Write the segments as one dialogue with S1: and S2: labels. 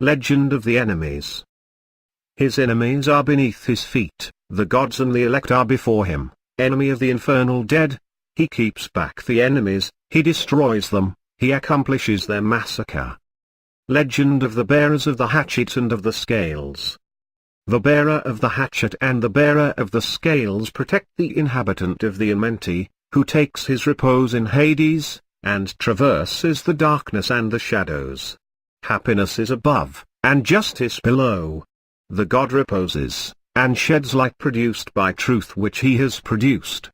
S1: Legend of the enemies. His enemies are beneath his feet, the gods and the elect are before him, enemy of the infernal dead. He keeps back the enemies, he destroys them, he accomplishes their massacre. Legend of the bearers of the hatchet and of the scales. The bearer of the hatchet and the bearer of the scales protect the inhabitant of the Amenti, who takes his repose in Hades, and traverses the darkness and the shadows. Happiness is above, and justice below. The god reposes, and sheds light produced by truth which he has produced.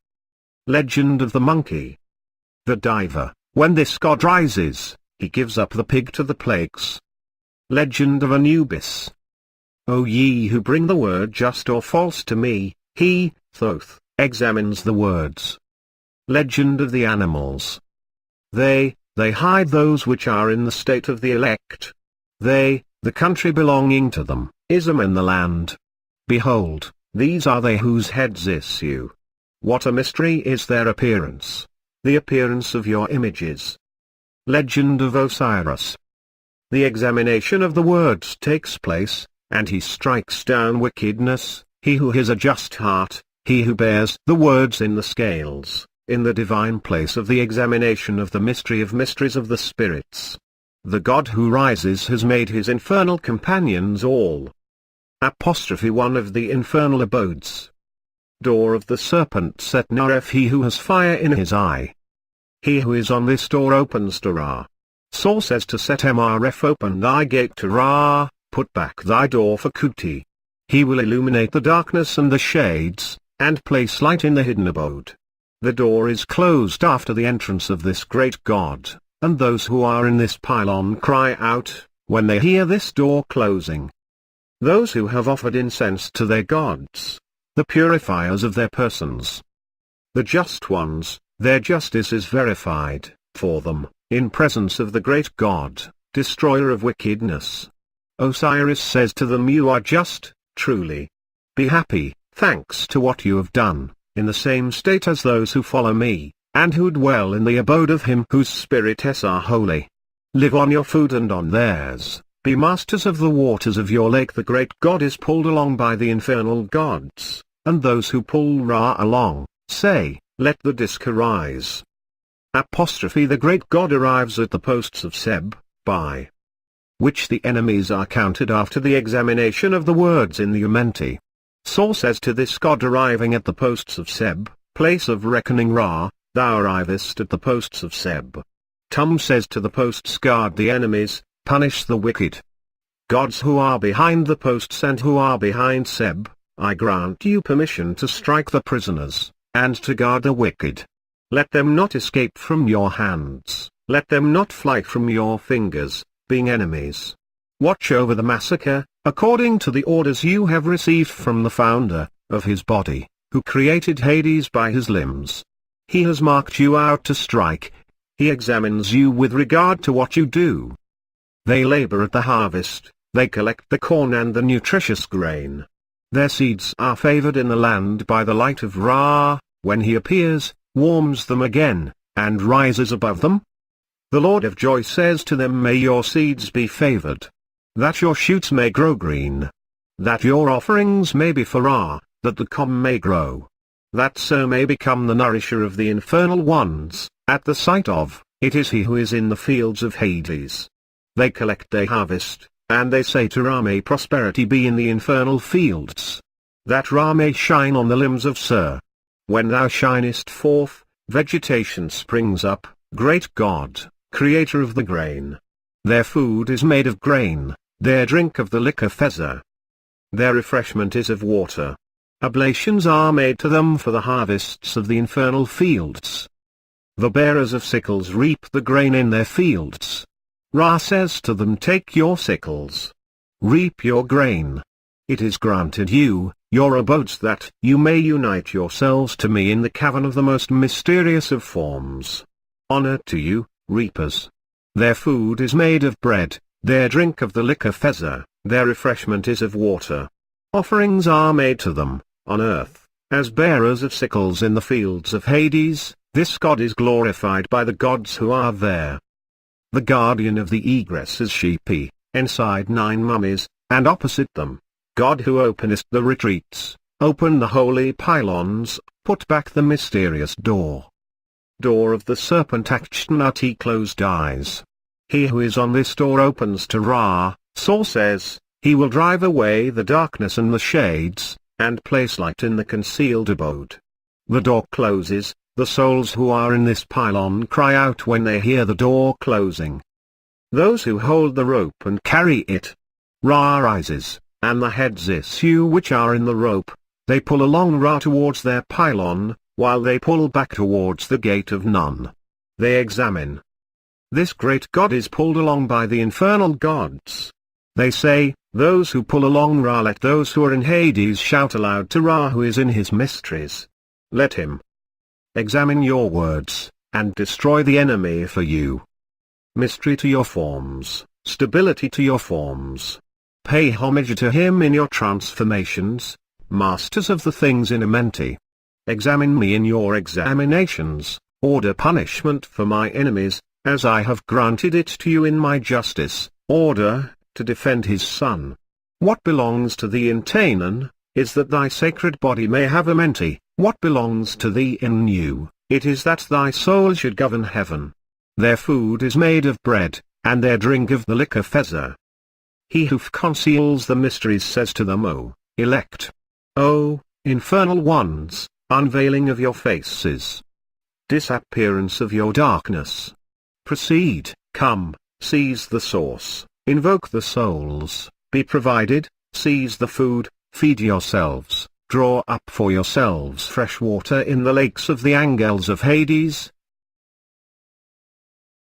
S1: Legend of the monkey. The diver, when this god rises, he gives up the pig to the plagues. Legend of Anubis. O ye who bring the word just or false to me, he, Thoth, examines the words. Legend of the animals. They hide those which are in the state of the elect. They, the country belonging to them, is them in the land. Behold, these are they whose heads issue. What a mystery is their appearance! The appearance of your images. Legend of Osiris. The examination of the words takes place, and he strikes down wickedness, he who has a just heart, he who bears the words in the scales, in the divine place of the examination of the mystery of mysteries of the spirits. The god who rises has made his infernal companions all. One of the infernal abodes. Door of the serpent Set Naref, he who has fire in his eye. He who is on this door opens to Ra. Saw says to Set Mref, open thy gate to Ra, put back thy door for Kuti. He will illuminate the darkness and the shades, and place light in the hidden abode. The door is closed after the entrance of this great god, and those who are in this pylon cry out, when they hear this door closing. Those who have offered incense to their gods, the purifiers of their persons. The just ones, their justice is verified, for them, in presence of the great God, destroyer of wickedness. Osiris says to them, you are just, truly. Be happy, thanks to what you have done, in the same state as those who follow me, and who dwell in the abode of him whose spirits are holy. Live on your food and on theirs, be masters of the waters of your lake. The great God is pulled along by the infernal gods, and those who pull Ra along, say, let the disk arise. The great God arrives at the posts of Seb, by which the enemies are counted after the examination of the words in the Amenti. Saw says to this god arriving at the posts of Seb, place of reckoning Ra, thou arrivest at the posts of Seb. Tum says to the posts, guard the enemies, punish the wicked. Gods who are behind the posts and who are behind Seb, I grant you permission to strike the prisoners, and to guard the wicked. Let them not escape from your hands, let them not fly from your fingers, being enemies. Watch over the massacre, according to the orders you have received from the founder of his body, who created Hades by his limbs. He has marked you out to strike. He examines you with regard to what you do. They labor at the harvest, they collect the corn and the nutritious grain. Their seeds are favored in the land by the light of Ra, when he appears, warms them again, and rises above them. The Lord of Joy says to them, may your seeds be favored, that your shoots may grow green, that your offerings may be for Ra, that the corn may grow, that so may become the nourisher of the infernal ones. At the sight of, it is he who is in the fields of Hades. They collect their harvest, and they say to Ra, may prosperity be in the infernal fields, that Ra may shine on the limbs of Ser. When thou shinest forth, vegetation springs up, great God, creator of the grain. Their food is made of grain, their drink of the liquor Feza. Their refreshment is of water. Oblations are made to them for the harvests of the infernal fields. The bearers of sickles reap the grain in their fields. Ra says to them, take your sickles. Reap your grain. It is granted you, your abodes, that you may unite yourselves to me in the cavern of the most mysterious of forms. Honor to you, reapers. Their food is made of bread, their drink of the liquor Feza, their refreshment is of water. Offerings are made to them, on earth, as bearers of sickles in the fields of Hades. This god is glorified by the gods who are there. The guardian of the egress is Shepi, inside 9 mummies, and opposite them, God who openeth the retreats, open the holy pylons, put back the mysterious door. Door of the serpent Akshnati closed eyes. He who is on this door opens to Ra, Saul says, he will drive away the darkness and the shades, and place light in the concealed abode. The door closes, the souls who are in this pylon cry out when they hear the door closing. Those who hold the rope and carry it, Ra rises, and the heads issue which are in the rope, they pull along Ra towards their pylon, while they pull back towards the gate of none. They examine. This great God is pulled along by the infernal gods. They say, those who pull along Ra, let those who are in Hades shout aloud to Ra who is in his mysteries. Let him examine your words, and destroy the enemy for you. Mystery to your forms, stability to your forms. Pay homage to him in your transformations, masters of the things in Amenti. Examine me in your examinations, order punishment for my enemies, as I have granted it to you in my justice, order, to defend his son. What belongs to thee in Canaan, is that thy sacred body may have Amenti. What belongs to thee in you, it is that thy soul should govern heaven. Their food is made of bread, and their drink of the liquor feza. He who conceals the mysteries says to them, O elect, O infernal ones, unveiling of your faces, disappearance of your darkness. Proceed, come, seize the source, invoke the souls, be provided, seize the food, feed yourselves. Draw up for yourselves fresh water in the lakes of the angels of Hades,